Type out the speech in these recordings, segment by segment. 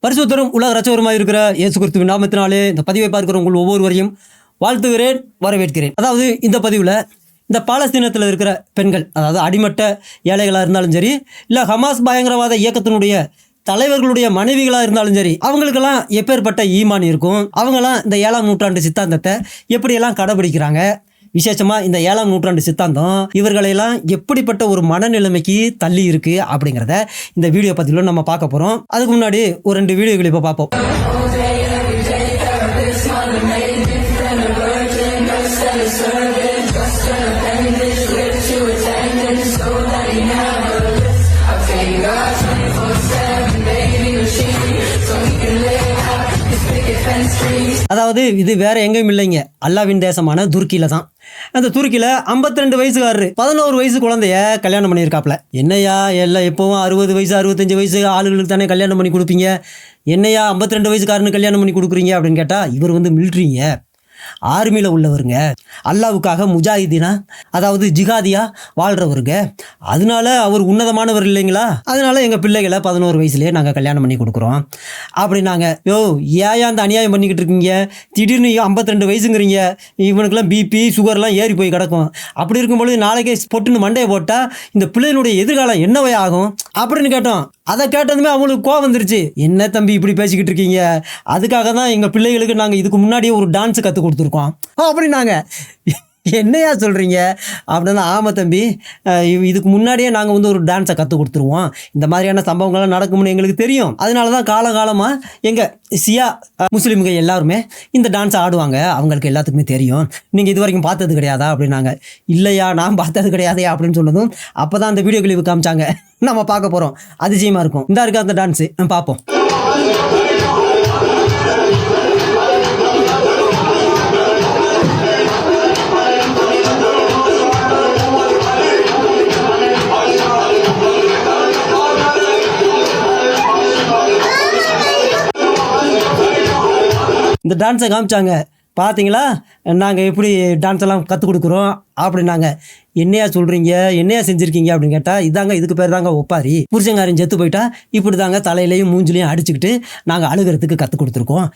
பரிசுத்தரும் உலக ரட்சகருமாய் இருக்கிற இயேசு கிறிஸ்துவின் நாமத்தினாலே இந்த பதிவை பார்க்கிற உங்கள் ஒவ்வொருவரையும் வாழ்த்துகிறேன், வரவேற்கிறேன். அதாவது இந்த பதிவில் இந்த பாலஸ்தீனத்தில் இருக்கிற பெண்கள், அதாவது அடிமட்ட ஏழைகளாக இருந்தாலும் சரி, இல்லை ஹமாஸ் பயங்கரவாத இயக்கத்தினுடைய தலைவர்களுடைய மனைவிகளாக இருந்தாலும் சரி, அவங்களுக்கெல்லாம் எப்பேற்பட்ட ஈமான் இருக்கும், அவங்களாம் இந்த 7ஆம் நூற்றாண்டு சித்தாந்தத்தை எப்படியெல்லாம் கடைபிடிக்கிறாங்க, விசேஷமாக இந்த 7ஆம் நூற்றாண்டு சித்தாந்தம் இவர்களெல்லாம் எப்படிப்பட்ட ஒரு மனநிலைமைக்கு தள்ளி இருக்கு அப்படிங்கிறத இந்த வீடியோ பதிவில் நம்ம பார்க்க போகிறோம். அதுக்கு முன்னாடி ஒரு 2 வீடியோக்கள் இப்போ பார்ப்போம். அதாவது இது வேற எங்கேயும் இல்லைங்க, அல்லாவின் தேசமான துருக்கியில தான். அந்த துருக்கியில 52 வயசுக்காரரு 11 வயசு குழந்தைய கல்யாணம் பண்ணியிருக்காப்ல. என்னையா எல்லாம் எப்பவும் 60 வயசு 65 வயசு ஆளுகளுக்கு தானே கல்யாணம் பண்ணி கொடுப்பீங்க, என்னையா 52 வயசுக்காரனு கல்யாணம் பண்ணி கொடுக்குறீங்க அப்படின்னு கேட்டா, இவர் மிலிட்ரிங்க, ஆர்மியில் உள்ளவருங்க, அல்லாவுக்காக முஜாஹிதீனா, அதாவது ஜிகாதியா வாழ்கிறவருங்க. அதனால அவர் உன்னதமானவர் இல்லைங்களா, அதனால எங்கள் பிள்ளைகளை 11 வயசுலேயே நாங்கள் கல்யாணம் பண்ணி கொடுக்குறோம் அப்படின்னாங்க. யோ ஏன் அந்த அநியாயம் பண்ணிக்கிட்டு இருக்கீங்க, திடீர்னு 52 வயசுங்கிறீங்க, இவனுக்கெல்லாம் பிபி சுகர்லாம் ஏறி போய் கிடக்கும். அப்படி இருக்கும்பொழுது நாளைக்கே பொட்டுன்னு மண்டையை போட்டால் இந்த பிள்ளைகளுடைய எதிர்காலம் என்னவே ஆகும் அப்படின்னு கேட்டோம். அதை கேட்டதுமே அவங்களுக்கு கோவம் வந்துருச்சு. என்ன தம்பி இப்படி பேசிக்கிட்டு இருக்கீங்க, அதுக்காக தான் எங்கள் பிள்ளைகளுக்கு நாங்கள் இதுக்கு முன்னாடியே ஒரு டான்ஸு கற்றுக் கொடுத்துருக்கோம் அப்படின்னாங்க. என்னையா சொல்கிறீங்க அப்படின்னா, ஆமாம் தம்பி, இதுக்கு முன்னாடியே நாங்கள் ஒரு டான்ஸை கற்றுக் கொடுத்துருவோம், இந்த மாதிரியான சம்பவங்கள்லாம் நடக்கும்னு எங்களுக்கு தெரியும், அதனால தான் காலகாலமாக எங்கள் சியா முஸ்லீம்கள் எல்லாருமே இந்த டான்ஸை ஆடுவாங்க, அவங்களுக்கு எல்லாத்துக்குமே தெரியும், நீங்கள் இது வரைக்கும் பார்த்தது கிடையாதா அப்படின்னாங்க. இல்லையா நான் பார்த்தது கிடையாதே அப்படின்னு சொன்னதும் அப்போ தான் அந்த வீடியோ கிளிப்பு காமிச்சாங்க. நம்ம பார்க்க போகிறோம், அதிசயமாக இருக்கும். இந்த இருக்க அந்த டான்ஸு பார்ப்போம். இந்த டான்ஸை காமிச்சாங்க, பார்த்தீங்களா நாங்கள் எப்படி டான்ஸ் எல்லாம் கற்றுக் கொடுக்குறோம் அப்படின்னாங்க. என்னையா சொல்கிறீங்க, என்னையா செஞ்சுருக்கீங்க அப்படின்னு கேட்டால், இதாங்க இதுக்கு பேர் தாங்க ஒப்பாரி. புருஷங்காரன் செத்து போயிட்டா இப்படி தாங்க தலையிலையும் மூஞ்சிலையும் அடிச்சுக்கிட்டு நாங்கள் அழுகிறதுக்கு கற்றுக் கொடுத்துருக்கோம்.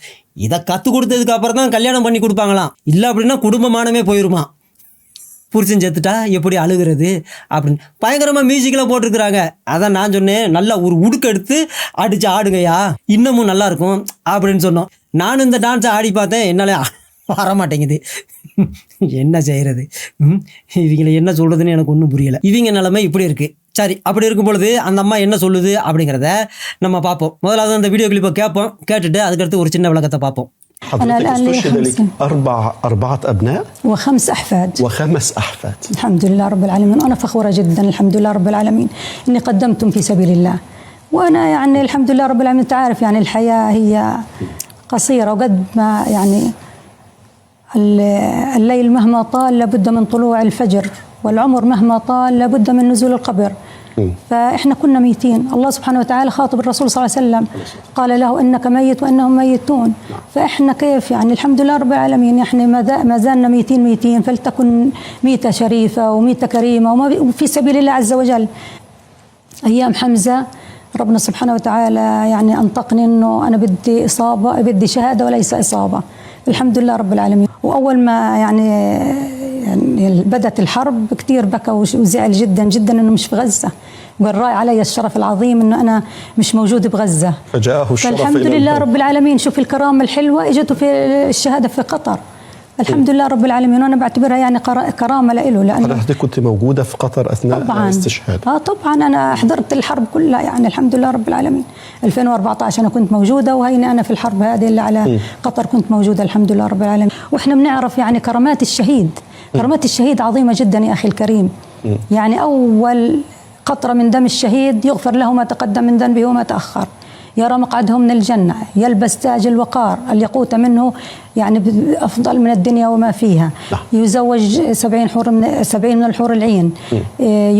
இதை கற்றுக் கொடுத்ததுக்கு அப்புறம் தான் கல்யாணம் பண்ணி கொடுப்பாங்களாம், இல்லை அப்படின்னா குடும்பமானமே போயிருமா. புருஷன் செத்துட்டா எப்படி அழுகிறது அப்படின்னு பயங்கரமாக மியூசிக்கெலாம் போட்டிருக்கிறாங்க. அதான் நான் சொன்னேன், நல்லா ஒரு உடுக்கு எடுத்து அடித்து ஆடுங்கய்யா, இன்னமும் நல்லாயிருக்கும் அப்படின்னு சொன்னோம். நானும் இந்த டான்ஸை ஆடி பார்த்தேன், என்னால் வரமாட்டேங்குது, என்ன செய்கிறது, இவங்களை என்ன சொல்கிறதுன்னு எனக்கு ஒன்றும் புரியலை. இவங்க நிலைமை இப்படி இருக்குது. சரி, அப்படி இருக்கும் பொழுது அந்த அம்மா என்ன சொல்லுது அப்படிங்கிறத நம்ம பார்ப்போம். முதலாவது அந்த வீடியோ கிளிப்பை கேட்போம், கேட்டுட்டு அதுக்கடுத்து ஒரு சின்ன விளக்கத்தை பார்ப்போம். أنا الآن لي 4 أبناء و5 أحفاد. الحمد لله رب العالمين، أنا فخورة جدا الحمد لله رب العالمين إني قدمتم في سبيل الله. وأنا يعني الحمد لله رب العالمين، تعرف يعني الحياة هي قصيرة، وقد ما يعني الليل مهما طال لابد من طلوع الفجر، والعمر مهما طال لابد من نزول القبر. فإحنا كنا ميتين، الله سبحانه وتعالى خاطب الرسول صلى الله عليه وسلم قال له إنك ميت وإنهم ميتون. فإحنا كيف يعني الحمد لله رب العالمين، إحنا ما زالنا ميتين، فلتكن ميتة شريفة وميتة كريمة وفي سبيل الله عز وجل. أيام حمزة ربنا سبحانه وتعالى يعني أنطقني إنه أنا بدي شهادة وليس إصابة. الحمد لله رب العالمين. وأول ما يعني بدأت الحرب كتير بكى وزعل جدا جدا إنه مش في غزة، وقال راي علي الشرف العظيم إنه أنا مش موجود بغزة، فجاءه الشرف. فالحمد لله رب العالمين. شوف الكرامة الحلوة اجته في الشهادة في قطر، الحمد لله رب العالمين، وأنا بعتبرها يعني كرامة له، لأنه حضرتك كنت موجودة في قطر أثناء الاستشهاد؟ طبعا أنا حضرت الحرب كلها يعني الحمد لله رب العالمين. 2014 أنا كنت موجودة، وهيني أنا في الحرب هذه اللي على قطر كنت موجودة الحمد لله رب العالمين. وإحنا بنعرف يعني كرامات الشهيد، كرامات الشهيد عظيمة جدا يا أخي الكريم. يعني أول قطرة من دم الشهيد يغفر له ما تقدم من ذنبه وما تأخر، يرى مقعده من الجنة، يلبس تاج الوقار، الياقوت منه يعني أفضل من الدنيا وما فيها، يزوج 70 من الحور العين،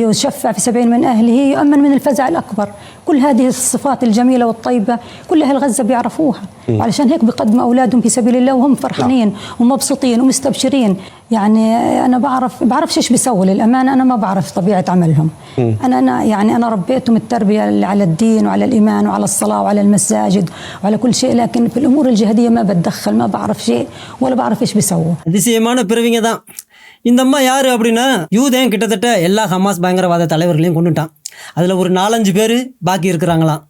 يشفع في 70 من أهله، يؤمن من الفزع الأكبر. كل هذه الصفات الجميلة والطيبة كل أهل غزة بيعرفوها، وعلشان هيك بيقدموا أولادهم في سبيل الله وهم فرحانين ومبسوطين ومستبشرين. يعني أنا بعرفش إيش بيسووا للأمانة. أنا ما بعرف طبيعة عملهم. أنا ربيتهم التربية اللي على الدين وعلى الإيمان وعلى الصلاة وعلى المساجد وعلى كل شيء، لكن في الأمور الجهادية ما بتدخل، ما بعرف شيء ولا بعرف إيش بيسووا. அதிசயமான பிறவிங்க தான் இந்த அம்மா. யார் அப்படின்னா யூதன் கிட்டத்தட்ட எல்லா ஹமாஸ் பயங்கரவாத தலைவர்களையும் கொண்டுட்டான். அதில் ஒரு 4-5 பேர் பாக்கி இருக்கிறாங்களாம்.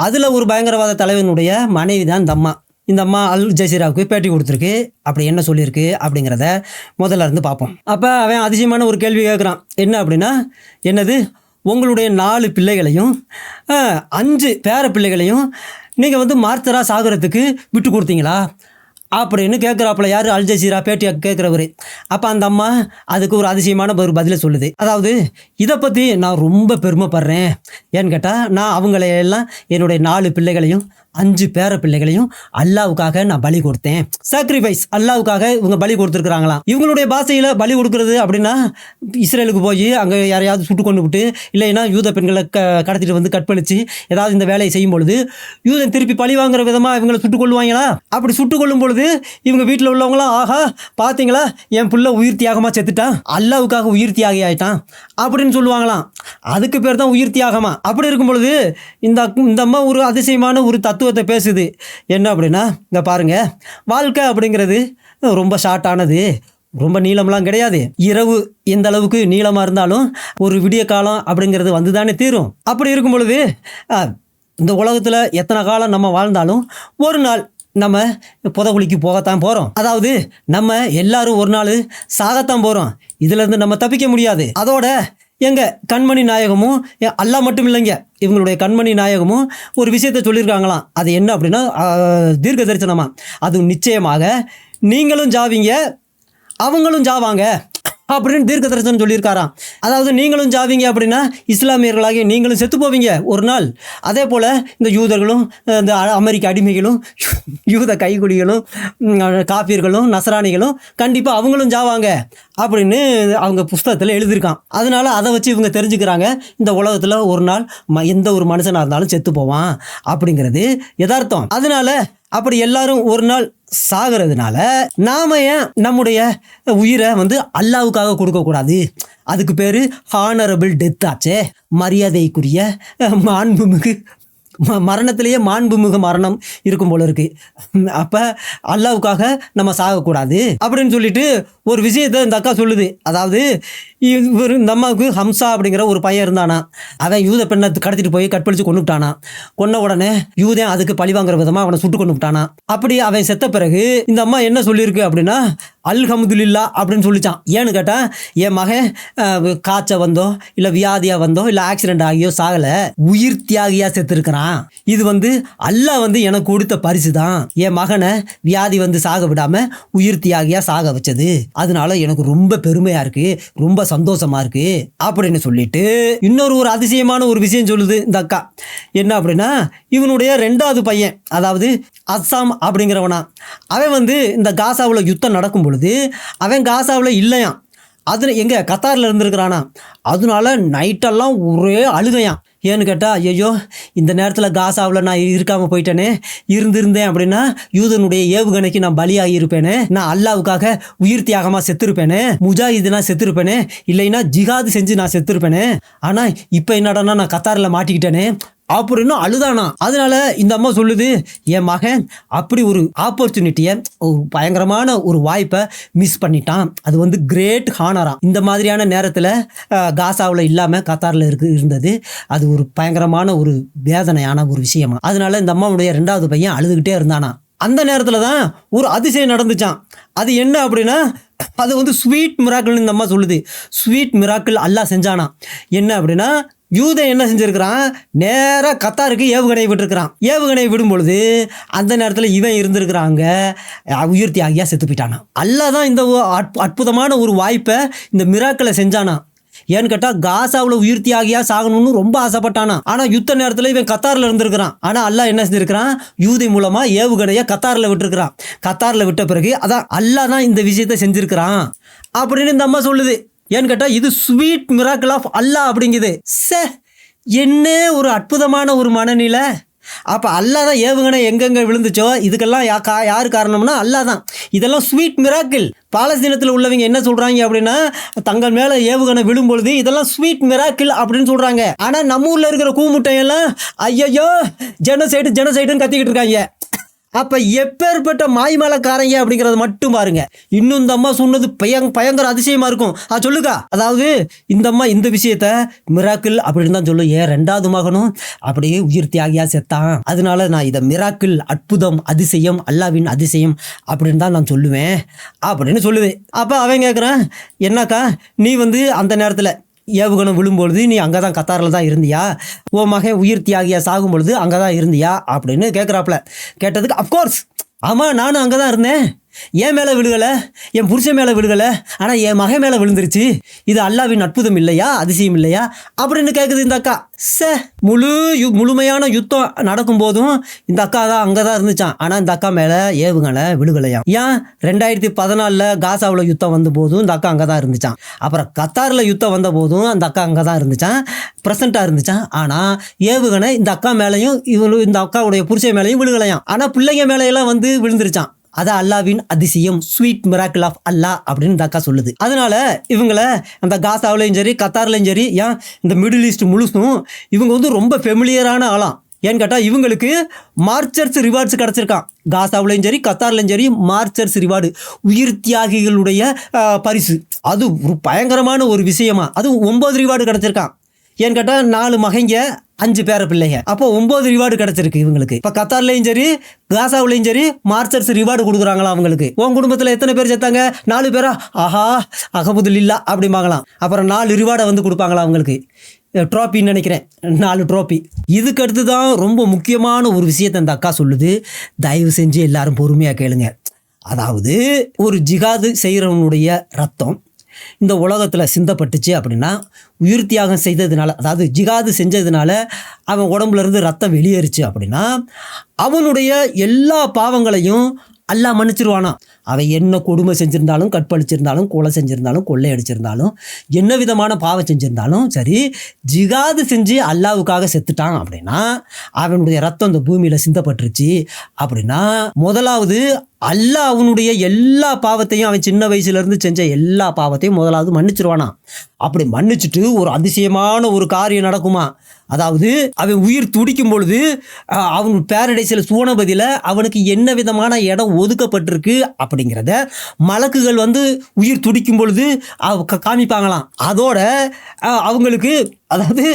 அதில் ஒரு பயங்கரவாத தலைவனுடைய மனைவி தான் இந்த அம்மா. இந்த அம்மா அல் ஜசீராவுக்கு பேட்டி கொடுத்துருக்கு. அப்படி என்ன சொல்லியிருக்கு அப்படிங்கிறத முதல்ல இருந்து பார்ப்போம். அப்போ அவன் அதிசயமான ஒரு கேள்வி கேட்குறான். என்ன அப்படின்னா, என்னது உங்களுடைய 4 பிள்ளைகளையும் 5 பேர பிள்ளைகளையும் நீங்கள் வந்து மார்த்தரா சாகிறதுக்கு விட்டு கொடுத்தீங்களா அப்படின்னு கேட்குறாப்புல. யார்? அல் ஜசீரா பேட்டி கேட்குறவர். அப்போ அந்த அம்மா அதுக்கு ஒரு அதிசயமான ஒரு பதிலை சொல்லுது. அதாவது இதை பற்றி நான் ரொம்ப பெருமைப்படுறேன். ஏன்னு கேட்டால், நான் அவங்களையெல்லாம் என்னுடைய 4 பிள்ளைகளையும் 5 பேர பிள்ளைகளையும் அல்லாவுக்காக நான் பலி கொடுத்தேன். சாக்ரிஃபைஸ் அல்லாவுக்காக இவங்க பலி கொடுத்துருக்குறாங்களாம். இவங்களுடைய பாஷையில் பலி கொடுக்குறது அப்படின்னா, இஸ்ரேலுக்கு போய் அங்கே யாரையாவது சுட்டு கொண்டு விட்டு, இல்லைன்னா யூத பெண்களை கடத்திட்டு வந்து கற்பழித்து ஏதாவது இந்த வேலையை செய்யும் பொழுது யூதன் திருப்பி பழி வாங்குற விதமாக இவங்களை சுட்டு கொள்ளுவாங்களா? அப்படி சுட்டு கொள்ளும் பொழுது இவங்க வீட்டில் உள்ளவங்களாம், ஆஹா பார்த்தீங்களா என் புள்ள உயிர் தியாகமாக செத்துட்டான், அல்லாவுக்காக உயிர் தியாகி ஆயிட்டான் அப்படின்னு சொல்லுவாங்களாம். அதுக்கு பேர் தான் உயிர் தியாகமா. அப்படி இருக்கும் பொழுது இந்த அம்மா ஒரு அதிசயமான ஒரு தத்துவத்தை பேசுது. என்ன அப்படின்னா, இங்கே பாருங்க, வாழ்க்கை அப்படிங்கிறது ரொம்ப ஷார்ட்டானது, ரொம்ப நீளம்லாம் கிடையாது. இரவு எந்த அளவுக்கு நீளமாக இருந்தாலும் ஒரு விடிய காலம் அப்படிங்கிறது வந்து தானே தீரும். அப்படி இருக்கும் பொழுது இந்த உலகத்தில் எத்தனை காலம் நம்ம வாழ்ந்தாலும் ஒரு நாள் நம்ம புதகுலிக்கு போகத்தான் போகிறோம். அதாவது நம்ம எல்லாரும் ஒரு நாள் சாகத்தான் போகிறோம். இதிலேருந்து நம்ம தப்பிக்க முடியாது. அதோட எங்கள் கண்மணி நாயகமும் அல்லாஹ் மட்டும் இல்லைங்க, இவங்களுடைய கண்மணி நாயகமும் ஒரு விஷயத்தை சொல்லியிருக்காங்களாம். அது என்ன அப்படின்னா, தீர்க்க தரிசனமா, அது நிச்சயமாக நீங்களும் ஜாவீங்க அவங்களும் ஜாவாங்க அப்படின்னு தீர்க்க தரிசனம் சொல்லியிருக்காராம். அதாவது நீங்களும் ஜாவீங்க அப்படின்னா இஸ்லாமியர்களாகி நீங்களும் செத்து போவீங்க ஒரு நாள். அதே போல் இந்த யூதர்களும் இந்த அமெரிக்க அடிமைகளும் யூத கைக்குடிகளும் காப்பீர்களும் நசராணிகளும் கண்டிப்பாக அவங்களும் ஜாவாங்க அப்படின்னு அவங்க புஸ்தகத்தில் எழுதியிருக்கான். அதனால அதை வச்சு இவங்க தெரிஞ்சுக்கிறாங்க, இந்த உலகத்தில் ஒரு நாள் எந்த ஒரு மனுஷனாக இருந்தாலும் செத்து போவான் அப்படிங்கிறது யதார்த்தம். அதனால அப்படி எல்லாரும் ஒரு நாள் சாகிறதுனால நாம ஏன் நம்முடைய உயிரை வந்து அல்லாவுக்காக கொடுக்கக்கூடாது? அதுக்கு பேர் ஹானரபிள் டெத் ஆச்சே, மரியாதைக்குரிய மாண்புமிகு மரணத்திலேயே மாண்புமிகு மரணம் இருக்கும் போல இருக்கு. அப்போ அல்லாவுக்காக நம்ம சாகக்கூடாது அப்படின்னு சொல்லிட்டு ஒரு விஷயத்தை இந்த அக்கா சொல்லுது. அதாவது இந்த அம்மாவுக்கு ஹம்சா அப்படிங்கிற ஒரு பையன் இருந்தானா, அவன் யூத பெண்ணை கடத்திட்டு போய் கற்பழித்து கொண்டுட்டானா. கொன்ன உடனே யூதன் அதுக்கு பழி வாங்குற விதமாக அவனை சுட்டு கொண்டு விட்டானா. அப்படி அவன் செத்த பிறகு இந்த அம்மா என்ன சொல்லியிருக்கு அப்படின்னா, அல்ஹம்துலில்லா அப்படின்னு சொல்லிச்சான். ஏன்னு கேட்டால், என் மகன் காய்ச்ச வந்தோ இல்லை வியாதியாக வந்தோ இல்லை ஆக்சிடென்ட் ஆகியோ சாகலை, உயிர் தியாகியாக செத்துருக்கிறான். இது வந்து அல்லாஹ் வந்து எனக்கு கொடுத்த பரிசு தான். என் மகனை வியாதி வந்து சாக விடாமல் உயிர் தியாகியாக சாக வச்சது. அதனால எனக்கு ரொம்ப பெருமையாக இருக்கு, ரொம்ப சந்தோஷமா இருக்கு அப்படின்னு சொல்லிட்டு இன்னொரு ஒரு அதிசயமான ஒரு விஷயம் சொல்லுது இந்த அக்கா. என்ன அப்படின்னா, இவனுடைய 2வது பையன், அதாவது அஸ்ஸாம் அப்படிங்கிறவனா, அவன் வந்து இந்த காசாவில் யுத்தம் நடக்கும் பொழுது அவன் காசாவில் இல்லையாம். அதில் எங்கே கத்தாரில் இருந்துருக்கிறானா. அதனால நைட்டெல்லாம் ஒரே அழுகையான். ஏன்னு கேட்டால், ஐயோ இந்த நேரத்தில் காசாவில் நான் இருக்காமல் போயிட்டேனே, இருந்திருந்தேன் அப்படின்னா யூதனுடைய ஏவுகணைக்கு நான் பலியாகி இருப்பேனே, நான் அல்லாவுக்காக உயிர் தியாகமாக செத்துருப்பேனே, முஜாஹிதுனா செத்துருப்பேனே, இல்லைன்னா ஜிஹாது செஞ்சு நான் செத்துருப்பேனே. ஆனால் இப்போ என்னடானா நான் கத்தாரில் மாட்டிக்கிட்டேனே அப்படின்னு அழுதானா. அதனால இந்த அம்மா சொல்லுது, என் மகன் அப்படி ஒரு ஆப்பர்ச்சுனிட்டியை, ஒரு பயங்கரமான ஒரு வாய்ப்பை மிஸ் பண்ணிட்டான். அது வந்து கிரேட் ஹானரா. இந்த மாதிரியான நேரத்தில் காசாவில் இல்லாமல் கத்தாரில் இருந்தது அது ஒரு பயங்கரமான ஒரு வேதனையான ஒரு விஷயமா. அதனால இந்த அம்மாவுடைய 2வது பையன் அழுதுகிட்டே இருந்தானா. அந்த நேரத்தில் தான் ஒரு அதிசயம் நடந்துச்சான். அது என்ன அப்படின்னா, அது வந்து ஸ்வீட் மிராக்கிள்னு இந்த அம்மா சொல்லுது. ஸ்வீட் மிராக்கிள் அல்லாஹ் செஞ்சானா. என்ன அப்படின்னா, யூதன் என்ன செஞ்சிருக்கிறான், நேராக கத்தாருக்கு ஏவுகணை விட்டுருக்கிறான். ஏவுகணை விடும் பொழுது அந்த நேரத்தில் இவன் இருந்திருக்கிறாங்க உயிர் தியாகியாக செத்து போயிட்டானா. அல்லாஹ் தான் இந்த அற்புதமான ஒரு வாய்ப்பை, இந்த மிராக்களை செஞ்சானா. ஏன்னு கேட்டால், காசாவில் உயிர் தியாகியாக சாகணும்னு ரொம்ப ஆசைப்பட்டானா. ஆனால் யுத்த நேரத்தில் இவன் கத்தாரில் இருந்திருக்கிறான். ஆனால் அல்லாஹ் என்ன செஞ்சிருக்கிறான், யூதை மூலமாக ஏவுகணையை கத்தாரில் விட்டுருக்கிறான். கத்தாரில் விட்ட பிறகு அதான் அல்லாஹ் தான் இந்த விஷயத்தை செஞ்சிருக்கிறான் அப்படின்னு இந்த அம்மா சொல்லுது. ஏன்னு கேட்டால், இது ஸ்வீட் மிராக்கிள் ஆஃப் அல்லாஹ் அப்படிங்குது. என்ன ஒரு அற்புதமான ஒரு மனநிலை. அப்போ அல்லாஹ் தான் ஏவுகணை எங்கெங்கே விழுந்துச்சோ இதுக்கெல்லாம் யார் காரணம்னா அல்லாஹ் தான். இதெல்லாம் ஸ்வீட் மிராக்கிள். பாலஸ்தீனத்தில் உள்ளவங்க என்ன சொல்கிறாங்க அப்படின்னா, தங்கள் மேலே ஏவுகணை விழும்பொழுது இதெல்லாம் ஸ்வீட் மிராக்கிள் அப்படின்னு சொல்கிறாங்க. ஆனால் நம்ம ஊரில் இருக்கிற கூமுட்டையெல்லாம் ஐயையோ ஜெனசைடுன்னு கத்திக்கிட்டு இருக்காங்க. அப்போ எப்பேற்பட்ட மாய்மலக்காரங்க அப்படிங்கிறது மட்டும் பாருங்க. இன்னும் இந்த அம்மா சொன்னது பயங்கர அதிசயமாக இருக்கும். சொல்லுக்கா. அதாவது இந்த அம்மா இந்த விஷயத்த மிராக்கிள் அப்படின்னு தான் சொல்லும். ஏன் 2வது மகனும் அப்படியே உயிர் தியாகியா செத்தான், அதனால நான் இதை மிராக்கிள், அற்புதம், அதிசயம், அல்லாவின் அதிசயம் அப்படின்னு தான் நான் சொல்லுவேன் அப்படின்னு சொல்லுவேன். அப்போ அவன் கேட்குறான், என்னக்கா நீ அந்த நேரத்தில் ஏவுகணை விழும்பொழுது நீ அங்கே தான் கத்தாரில் தான் இருந்தியா, உன் மகன் உயிர் தியாகியா சாகும் பொழுது அங்கே தான் இருந்தியா அப்படின்னு கேட்குறாப்புல. கேட்டதுக்கு அஃப்கோர்ஸ் ஆமாம் நானும் அங்கே தான் இருந்தேன், என் மேலே விழுகலை, என் புருஷன் மேலே விழுகலை, ஆனால் என் மகன் மேலே விழுந்துருச்சு, இது அல்லாவின் அற்புதம் இல்லையா, அதிசயம் இல்லையா அப்படின்னு கேட்குது இந்த அக்கா. முழுமையான யுத்தம் நடக்கும்போதும் இந்த அக்கா தான் அங்கே தான் இருந்துச்சான். ஆனால் இந்த அக்கா மேலே ஏவுகணை விழுகலையாம். ஏன் 2014 காசாவில் யுத்தம் வந்த போதும் இந்த அக்கா அங்கே தான் இருந்துச்சான். அப்புறம் கத்தாரில் யுத்தம் வந்த போதும் அந்த அக்கா அங்கே தான் இருந்துச்சான், ப்ரெசண்ட்டாக இருந்துச்சான். ஆனால் ஏவுகணை இந்த அக்கா மேலேயும் இந்த அக்காவுடைய புருஷன் மேலேயும் விழுகலையாம். ஆனால் பிள்ளைங்க மேலேயெல்லாம் விழுந்துருச்சான். அதான் அல்லாவின் அதிசயம், ஸ்வீட் மிராக்கிள் ஆஃப் அல்லாஹ் அப்படின்னு இந்த அக்கா சொல்லுது. அதனால இவங்களை அந்த காசாவிலையும் சரி கத்தார்லையும் சரி, ஏன் இந்த மிடில் ஈஸ்ட் முழுசும் இவங்க ரொம்ப ஃபெமிலியரான ஆளாம். ஏன்னு கேட்டால் இவங்களுக்கு மார்ச்சர்ஸ் ரிவார்ட்ஸ் கிடச்சிருக்கான். காசாவிலையும் சரி கத்தார்லையும் சரி மார்ச்சர்ஸ் ரிவார்டு, உயிர் தியாகிகளுடைய பரிசு. அது ஒரு பயங்கரமான ஒரு விஷயமா. அது 9 ரிவார்டு கிடச்சிருக்கான். ஏன்னு கேட்டால் 4 மகங்க 5 பேர பிள்ளைங்க. அப்போ 9 ரிவார்டு கிடச்சிருக்கு இவங்களுக்கு. இப்போ கத்தார்லையும் சரி காசாவிலையும் சரி மார்ச்சர்ஸ் ரிவார்டு கொடுக்குறாங்களா அவங்களுக்கு. உன் குடும்பத்தில் எத்தனை பேர் செத்தாங்க? 4 பேரா? ஆஹா அகமுதுல்லா அப்படிம்பாங்களாம். அப்புறம் 4 ரிவார்டை கொடுப்பாங்களா அவங்களுக்கு, ட்ராஃபின்னு நினைக்கிறேன், 4 ட்ராஃபி. இதுக்கு அடுத்து தான் ரொம்ப முக்கியமான ஒரு விஷயத்தை அந்த அக்கா சொல்லுது. தயவு செஞ்சு எல்லாரும் பொறுமையாக கேளுங்க. அதாவது ஒரு ஜிகாது செய்கிறவனுடைய ரத்தம் இந்த உலகத்தில் சிந்தப்பட்டுச்சு அப்படின்னா, உயிர் தியாகம் செய்ததுனால, அதாவது ஜிகாது செஞ்சதுனால அவன் உடம்புலேருந்து ரத்தம் வெளியேறுச்சு அப்படின்னா, அவனுடைய எல்லா பாவங்களையும் அல்லாஹ் மன்னிச்சிருவானா. அவன் என்ன கொடுமை செஞ்சுருந்தாலும், கற்பழிச்சிருந்தாலும், கொலை செஞ்சுருந்தாலும், கொள்ளை அடிச்சிருந்தாலும், என்ன விதமான பாவம் செஞ்சுருந்தாலும் சரி, ஜிகாது செஞ்சு அல்லாவுக்காக செத்துட்டான் அப்படின்னா, அவனுடைய ரத்தம் இந்த பூமியில் சிந்தப்பட்டுருச்சு அப்படின்னா, முதலாவது அல்லாஹ் அவனுடைய எல்லா பாவத்தையும், அவன் சின்ன வயசுலேருந்து செஞ்ச எல்லா பாவத்தையும் முதலாவது மன்னிச்சிருவானா. அப்படி மன்னிச்சுட்டு ஒரு அதிசயமான ஒரு காரியம் நடக்குமா. அதாவது அவன் உயிர் துடிக்கும் பொழுது அவன் பேரடைசில் சுவனபதியில் அவனுக்கு என்ன விதமான இடம் ஒதுக்கப்பட்டிருக்கு அப்படிங்கிறத மலக்குகள் உயிர் துடிக்கும் பொழுது காமிப்பாங்களாம். அதோட அவங்களுக்கு அதாவது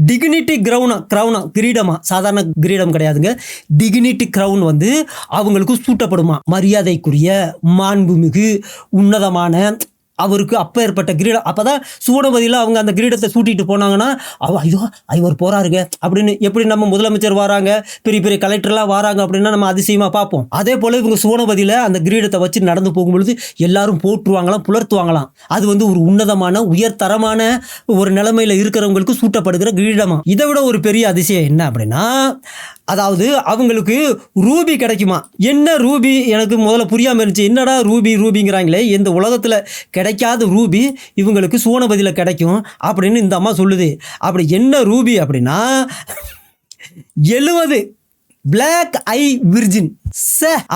டிக்னிட்டி க்ரௌனா கிரீடமா, சாதாரண கிரீடம் கிடையாதுங்க, டிக்னிட்டி க்ரௌன் அவங்களுக்கு சூட்டப்படுமா. மரியாதைக்குரிய மாண்புமிகு உன்னதமான அவருக்கு அப்போ ஏற்பட்ட கிரீடம். அப்போ தான் சூடபதியில் அவங்க அந்த கிரீடத்தை சூட்டிட்டு போனாங்கன்னா, ஐயோ இவர் போகிறாருங்க அப்படின்னு. எப்படி நம்ம முதலமைச்சர் வராங்க, பெரிய பெரிய கலெக்டர்லாம் வராங்க அப்படின்னா நம்ம அதிசயமாக பார்ப்போம். அதே போல் இவங்க சூடபதியில் அந்த கிரீடத்தை வச்சு நடந்து போகும்பொழுது எல்லாரும் போற்றுவாங்களாம், புலர்த்துவாங்களாம். அது ஒரு உன்னதமான உயர்தரமான ஒரு நிலைமையில் இருக்கிறவங்களுக்கு சூட்டப்படுகிற கிரீடமா. இதை விட ஒரு பெரிய அதிசயம் என்ன அப்படின்னா, அதாவது அவங்களுக்கு ரூபி கிடைக்குமா. என்ன ரூபி எனக்கு முதல்ல புரியாமல் இருந்துச்சு. என்னடா ரூபிங்கிறாங்களே, இந்த உலகத்தில் கிடைக்காத ரூபி இவங்களுக்கு சூனபதியில் கிடைக்கும் அப்படின்னு இந்த அம்மா சொல்லுது. அப்படி என்ன ரூபி அப்படின்னா 70 பிளாக் ஐ விர்ஜின்.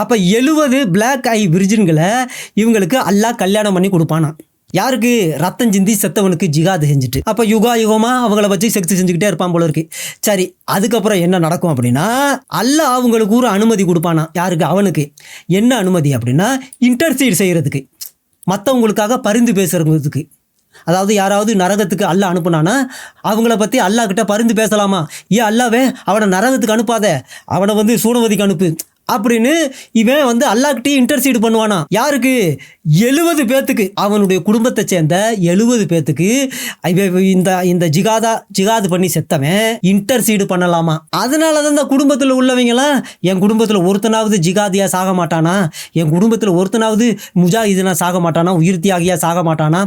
அப்போ 70 பிளாக் ஐ விர்ஜின்களை இவங்களுக்கு அல்லாஹ் கல்யாணம் பண்ணி கொடுப்பானா. யாருக்கு? ரத்தம் சிந்தி செத்தவனுக்கு ஜிகாது செஞ்சுட்டு. அப்போ யுகமாக அவங்கள வச்சு செக்ஸ் செஞ்சுக்கிட்டே இருப்பான் போல இருக்கு. சரி, அதுக்கப்புறம் என்ன நடக்கும் அப்படின்னா, அல்லாஹ் அவங்களுக்கு ஒரு அனுமதி கொடுப்பானா. யாருக்கு? அவனுக்கு. என்ன அனுமதி அப்படின்னா, இன்டர்சீட் செய்கிறதுக்கு, மற்றவங்களுக்காக பரிந்து பேசுறதுக்கு. அதாவது யாராவது நரகத்துக்கு அல்லாஹ் அனுப்புனானா அவங்கள பற்றி அல்லாஹ் கிட்ட பரிந்து பேசலாமா. ஏன் அல்லாவே அவனை நரகத்துக்கு அனுப்பாத, அவனை சூனவதிக்கு அனுப்பு அப்படின்னு இவன் அல்லாஹ்கிட்டயே இன்டர்சீடு பண்ணுவானா. யாருக்கு? 70 பேத்துக்கு, அவனுடைய குடும்பத்தை சேர்ந்த 70 பேத்துக்கு இந்த ஜிகாது பண்ணி செத்தவன் இன்டர்சீடு பண்ணலாமா. அதனால தான் இந்த குடும்பத்தில் உள்ளவங்களாம், என் குடும்பத்தில் ஒருத்தனாவது ஜிகாதியா சாக மாட்டானா, என் குடும்பத்தில் ஒருத்தனாவது முஜாஹிதுனா சாக மாட்டானா, உயிர் தியாகியா சாக மாட்டானா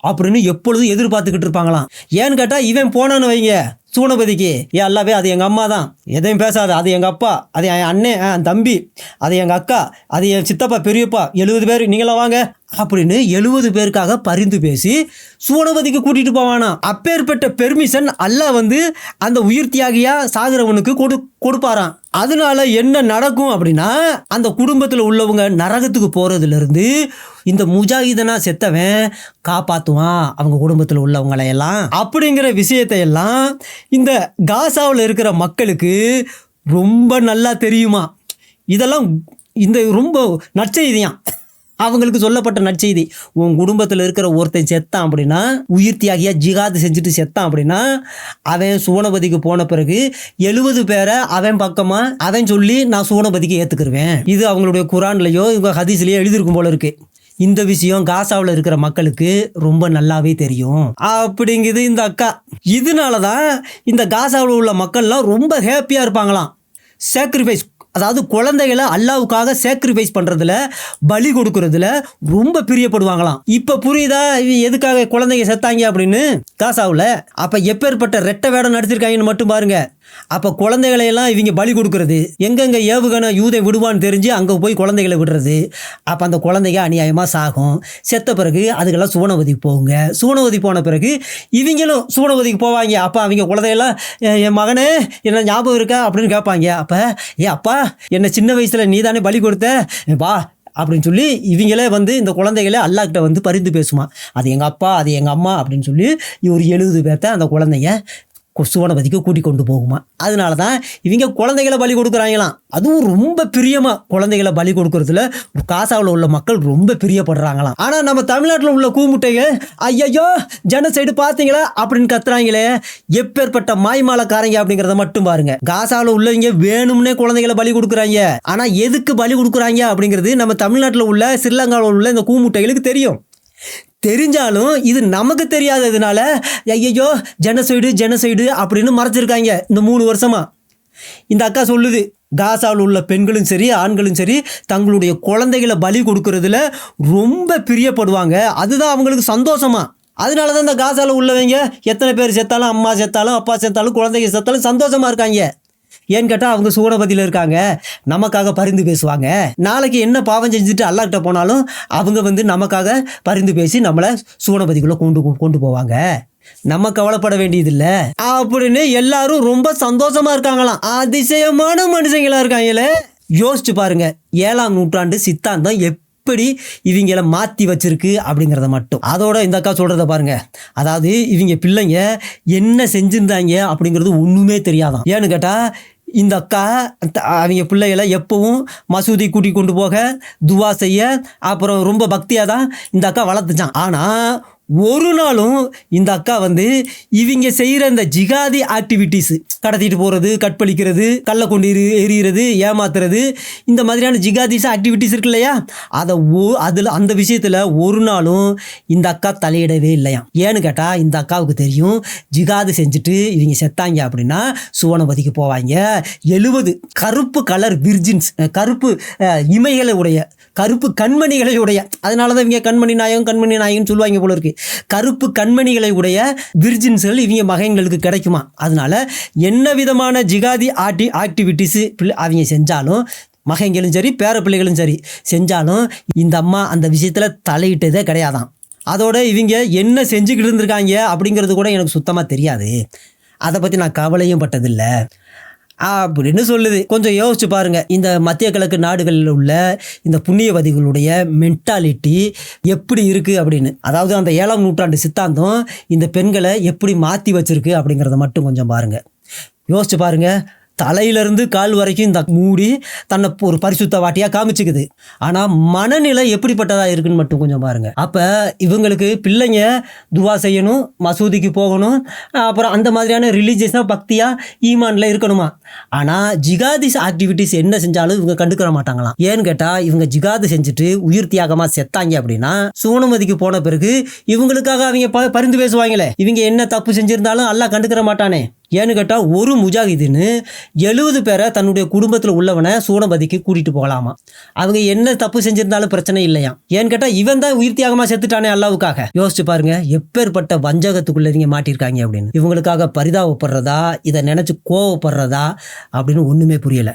அப்படின்னு எப்பொழுதும் எதிர்பார்த்துக்கிட்டு இருப்பாங்களாம். ஏன்னு கேட்டால் இவன் போனான்னு வைங்க, சூனபதிக்கு, ஏன் அல்லாவே அது எங்கள் அம்மா தான், எதையும் பேசாது, அது எங்கள் அப்பா, அது என் அண்ணன், என் தம்பி, அது எங்கள் அக்கா, அது என் சித்தப்பா பெரியப்பா, 70 பேர் நீங்களாம் வாங்க அப்படின்னு 70 பேருக்காக பரிந்து பேசி சூனபதிக்கு கூட்டிட்டு போவானா. அப்பேற்பட்ட பெர்மிஷன் அல்லாஹ் வந்து அந்த உயிர் தியாகியா சாகிறவனுக்கு கொடுப்பாராம். அதனால என்ன நடக்கும் அப்படின்னா, அந்த குடும்பத்தில் உள்ளவங்க நரகத்துக்கு போறதுல இருந்து இந்த முஜாஹிதனா செத்தவன் காப்பாற்றுவான் அவங்க குடும்பத்தில் உள்ளவங்களையெல்லாம் அப்படிங்கிற விஷயத்தை எல்லாம் இந்த காசாவில் இருக்கிற மக்களுக்கு ரொம்ப நல்லா தெரியுமா. இதெல்லாம் இந்த ரொம்ப நற்செய்தியாம், அவங்களுக்கு சொல்லப்பட்ட நற்செய்தி. உன் குடும்பத்தில் இருக்கிற ஒருத்தன் செத்தான் அப்படின்னா, உயிர் தியாகியா ஜிகாது செஞ்சுட்டு செத்தான் அப்படின்னா, அவன் சூனபதிக்கு போன பிறகு 70 பேரை அவன் பக்கமா அவன் சொல்லி நான் சூனபதிக்கு ஏற்றுக்கிருவேன். இது அவங்களுடைய குரான்லையோ இவங்க ஹதீஸ்லையோ எழுதியிருக்கும் போல இருக்கு. இந்த விஷயம் காசாவில் இருக்கிற மக்களுக்கு ரொம்ப நல்லாவே தெரியும் அப்படிங்குது இந்த அக்கா. இதனால தான் இந்த காசாவில் உள்ள மக்கள்லாம் ரொம்ப ஹாப்பியாக இருப்பாங்களாம். சாக்ரிஃபைஸ், அதாவது குழந்தைகளை அல்லாவுக்காக சாக்ரிஃபைஸ் பண்ணுறதுல, பலி கொடுக்கறதுல ரொம்ப பிரியப்படுவாங்களாம். இப்போ புரியுதா எதுக்காக குழந்தைங்க செத்தாங்க அப்படின்னு காசாவில்? அப்போ எப்பேற்பட்ட ரெட்டை வேடம் நடத்திருக்காங்கன்னு மட்டும் பாருங்க. அப்போ குழந்தைகளையெல்லாம் இவங்க பலி கொடுக்கறது, எங்கெங்கே ஏவுகணை யூதை விடுவான்னு தெரிஞ்சு அங்கே போய் குழந்தைகளை விடுறது. அப்போ அந்த குழந்தைங்க அநியாயமாக சாகும். செத்த பிறகு அதுக்கெல்லாம் சூனவதிக்கு போகுங்க. சூனவதி போன பிறகு இவங்களும் சூனவதிக்கு போவாங்க. அப்போ அவங்க குழந்தையெல்லாம் என் மகனே என்ன ஞாபகம் இருக்கா அப்படின்னு கேட்பாங்க. அப்போ அப்பா என்னை சின்ன வயசில் நீ தானே பலி கொடுத்த, வா அப்படின்னு சொல்லி இவங்களே வந்து இந்த குழந்தைகளே அல்லாஹ்கிட்ட வந்து பரிந்து பேசுமா. அது எங்கள் அப்பா, அது எங்கள் அம்மா அப்படின்னு சொல்லி ஒரு 70 பேர்த்த அந்த குழந்தைங்க சூனபதிக்கு கூட்டி கொண்டு போகுமா. அதனால தான் இவங்க குழந்தைகளை பலி கொடுக்குறாங்களாம். அதுவும் ரொம்ப பிரியமாக குழந்தைகளை பலி கொடுக்கறதுல காசாவில் உள்ள மக்கள் ரொம்ப பிரியப்படுறாங்களாம். ஆனால் நம்ம தமிழ்நாட்டில் உள்ள கூமுட்டைகள் ஐயோ ஜனசைடு பார்த்தீங்களா அப்படின்னு கத்துறாங்களே, எப்பேற்பட்ட மாய்மாலக்காரங்க அப்படிங்கிறத மட்டும் பாருங்க. காசாவில் உள்ளவங்க வேணும்னே குழந்தைகளை பலி கொடுக்குறாங்க. ஆனால் எதுக்கு பலி கொடுக்குறாங்க அப்படிங்கிறது நம்ம தமிழ்நாட்டில் உள்ள ஸ்ரீலங்காவில் உள்ள இந்த கூமுட்டைகளுக்கு தெரியும். தெரிஞ்சாலும் இது நமக்கு தெரியாததுனால ஐயோ ஜெனசைடு அப்படின்னு மறைச்சிருக்காங்க இந்த 3 வருஷமா. இந்த அக்கா சொல்லுது, காசாவில் உள்ள பெண்களும் சரி ஆண்களும் சரி தங்களுடைய குழந்தைகளை பலி கொடுக்கறதுல ரொம்ப பிரியப்படுவாங்க. அதுதான் அவங்களுக்கு சந்தோஷமா. அதனால தான் இந்த காசாவில் உள்ளவங்க எத்தனை பேர் செத்தாலும், அம்மா செத்தாலும், அப்பா செத்தாலும், குழந்தைங்க செத்தாலும் சந்தோஷமா இருக்காங்க. ஏன்னு கேட்டால் அவங்க சூனபதியில் இருக்காங்க, நமக்காக பரிந்து பேசுவாங்க. நாளைக்கு என்ன பாவம் செஞ்சுட்டு அல்லாஹ்கிட்ட போனாலும் அவங்க வந்து நமக்காக பரிந்து பேசி நம்மளை சூனபதிக்குள்ளே கொண்டு போவாங்க. நம்ம கவலைப்பட வேண்டியதில்லை அப்படின்னு எல்லாரும் ரொம்ப சந்தோஷமா இருக்காங்களாம். அதிசயமான மனுஷங்களா இருக்காங்களே. யோசிச்சு பாருங்க, 7ஆம் நூற்றாண்டு சித்தாந்தம் எப்படி இவங்கள மாற்றி வச்சிருக்கு அப்படிங்கிறத மட்டும். அதோட இந்த அக்கா சொல்கிறத பாருங்க. அதாவது இவங்க பிள்ளைங்க என்ன செஞ்சுருந்தாங்க அப்படிங்கிறது ஒன்றுமே தெரியாதான். ஏன்னு கேட்டால் இந்த அக்கா அவங்க பிள்ளைகளை எப்பவும் மசூதி கூட்டி கொண்டு போக, துவா செய்ய, அப்புறம் ரொம்ப பக்தியாக தான் இந்த அக்கா வளர்த்துச்சான். ஆனால் ஒரு நாளும் இந்த அக்கா வந்து இவங்க செய்கிற இந்த ஜிகாதி ஆக்டிவிட்டீஸ், கடத்திட்டு போகிறது, கற்பழிக்கிறது, கல்லை கொண்டு எறிகிறது, ஏமாத்துறது, இந்த மாதிரியான ஜிகாதிஸ் ஆக்டிவிட்டீஸ் இருக்கு இல்லையா, அதில் அந்த விஷயத்தில் ஒரு நாளும் இந்த அக்கா தலையிடவே இல்லையா. ஏன்னு கேட்டால் இந்த அக்காவுக்கு தெரியும், ஜிகாது செஞ்சுட்டு இவங்க செத்தாங்க அப்படின்னா சுவனபதிக்கு போவாங்க. 70 கருப்பு கலர் விர்ஜின்ஸ், கருப்பு இமைகளை உடைய, கருப்பு கண்மணிகளை உடைய, அதனால தான் இவங்க கண்மணி நாயகம்னு சொல்லுவாங்க போல இருக்கு. கருப்பு கண்மணிகளை உடைய விர்ஜின்ஸ்கள் இவங்க மகன்களுக்கு கிடைக்குமா. அதனால என்ன விதமான ஜிகாதி ஆக்டிவிட்டிஸ் அவங்க செஞ்சாலும், மகன்களும் சரி பேர பிள்ளைகளும் சரி செஞ்சாலும் இந்த அம்மா அந்த விஷயத்தில் தலையிட்டதே கிடையாதான். அதோட இவங்க என்ன செஞ்சுக்கிட்டு இருந்திருக்காங்க அப்படிங்கிறது கூட எனக்கு சுத்தமாக தெரியாது. அதை பற்றி நான் கவலையும் பட்டதில்லை அப்படின்னு சொல்லுது. கொஞ்சம் யோசிச்சு பாருங்க, இந்த மத்திய கிழக்கு நாடுகளில் உள்ள இந்த புண்ணியவதிகளுடைய மென்டாலிட்டி எப்படி இருக்குது அப்படின்னு. அதாவது அந்த 7ஆம் நூற்றாண்டு சித்தாந்தம் இந்த பெண்களை எப்படி மாற்றி வச்சிருக்கு அப்படிங்கிறத மட்டும் கொஞ்சம் பாருங்க. யோசிச்சு பாருங்க, தலையிலிருந்து கால் வரைக்கும் இந்த மூடி தன்னை ஒரு பரிசுத்த வாட்டியாக காமிச்சுக்குது. ஆனால் மனநிலை எப்படிப்பட்டதாக இருக்குன்னு மட்டும் கொஞ்சம் பாருங்கள். அப்போ இவங்களுக்கு பிள்ளைங்க துவா செய்யணும், மசூதிக்கு போகணும், அப்புறம் அந்த மாதிரியான ரிலீஜியஸாக பக்தியாக ஈமானில் இருக்கணுமா. ஆனால் ஜிகாதிஸ் ஆக்டிவிட்டிஸ் என்ன செஞ்சாலும் இவங்க கண்டுக்கிற மாட்டாங்களாம். ஏன்னு கேட்டால் இவங்க ஜிகாது செஞ்சுட்டு உயிர் தியாகமாக செத்தாங்க அப்படின்னா சூனமதிக்கு போன பிறகு இவங்களுக்காக அவங்க பரிந்து பேசுவாங்களே, இவங்க என்ன தப்பு செஞ்சுருந்தாலும் அல்லாஹ் கண்டுக்கிற மாட்டானே. ஏன்னு கேட்டால் ஒரு முஜாஹிதுன்னு 70 பேரை தன்னுடைய குடும்பத்தில் உள்ளவனை சூனபதிக்கு கூட்டிகிட்டு போகலாமா. அவங்க என்ன தப்பு செஞ்சிருந்தாலும் பிரச்சனை இல்லையா. ஏன்னு கேட்டால் இவன் தான் உயிர் தியாகமாக செத்துட்டானே அல்லாவுக்காக. யோசிச்சு பாருங்க எப்பேற்பட்ட வஞ்சகத்துக்குள்ள இவங்க மாட்டியிருக்காங்க அப்படின்னு. இவங்களுக்காக பரிதாபப்படுறதா, இதை நினைச்சு கோவப்படுறதா அப்படின்னு ஒண்ணுமே புரியல.